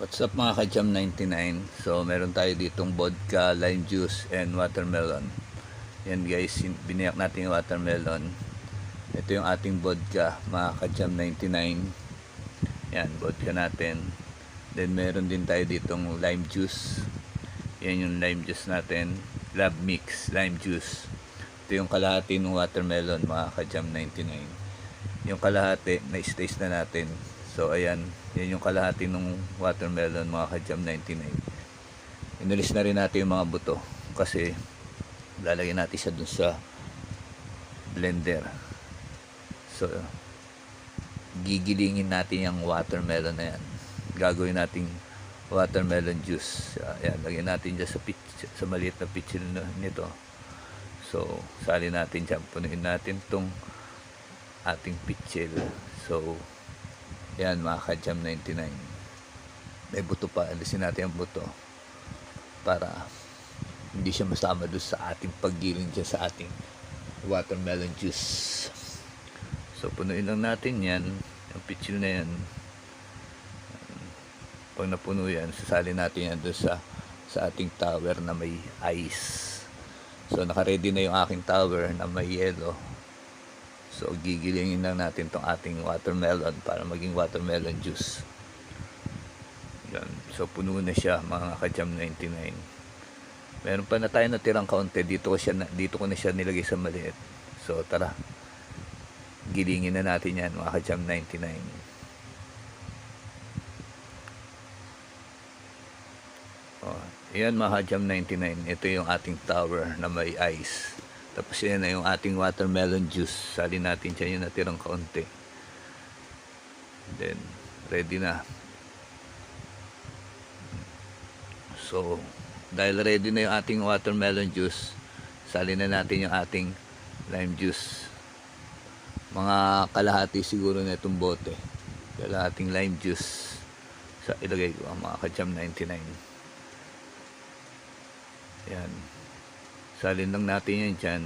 What's up mga ka-Jam 99? So meron tayo ditong vodka, lime juice, and watermelon. Yan guys, biniyak natin yung watermelon. Ito yung ating vodka mga ka-Jam 99. Yan, vodka natin. Then meron din tayo ditong lime juice. Yan yung lime juice natin. Lab mix, lime juice. Ito yung kalahati ng watermelon mga ka-Jam 99. Yung kalahati, na-taste na natin. So ayan, yan yung kalahati ng watermelon mga ka-Jam 99. Inalis na rin natin yung mga buto kasi lalagyan natin siya dun sa blender. So gigilingin natin yung watermelon na yan. Gagawin nating watermelon juice. Ayan, lagyan natin dyan sa maliit na pitsil nito. So salin natin dyan, punuin natin tong ating pitsil. So yan mga ka-Jam 99, may buto pa, alisin natin ang buto para hindi siya masama doon sa ating paggiling dyan sa ating watermelon juice. So punuin lang natin yan, yung pitsil na yan. Pag napuno yan, sasalin natin yan doon sa ating tower na may ice. So naka-ready na yung aking tower na may yelo. So gigilingin lang natin tong ating watermelon para maging watermelon juice. Yan. So puno na siya mga ka-Jam 99. Meron pa na tayo natirang kaunti. Dito ko na siya nilagay sa maliit. So tara, gilingin na natin yan mga ka-Jam 99. Yan mga ka-Jam 99. Ito yung ating tower na may ice. Tapos yan na yung ating watermelon juice. Salin natin siya yung natirang kaunti. Then, ready na. So, dahil ready na yung ating watermelon juice, salin na natin yung ating lime juice. Mga kalahati siguro na itong bote. Kalahating lime juice. So, ilagay ko ang mga ka-Jam 99. Yan. Salin lang natin yan dyan.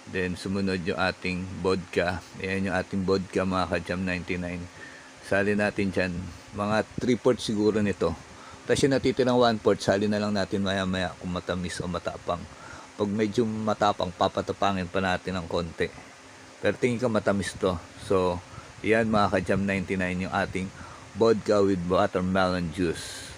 Then sumunod yung ating vodka. Ayan yung ating vodka mga ka-Jam 99. Salin natin dyan. Mga 3/4 siguro nito. Tapos yung natitirang 1/4, salin na lang natin maya maya kung matamis o matapang. Pag medyo matapang, papatapangin pa natin ng konti. Pero tingin ka matamis to. So yan mga ka-Jam 99 yung ating vodka with watermelon juice.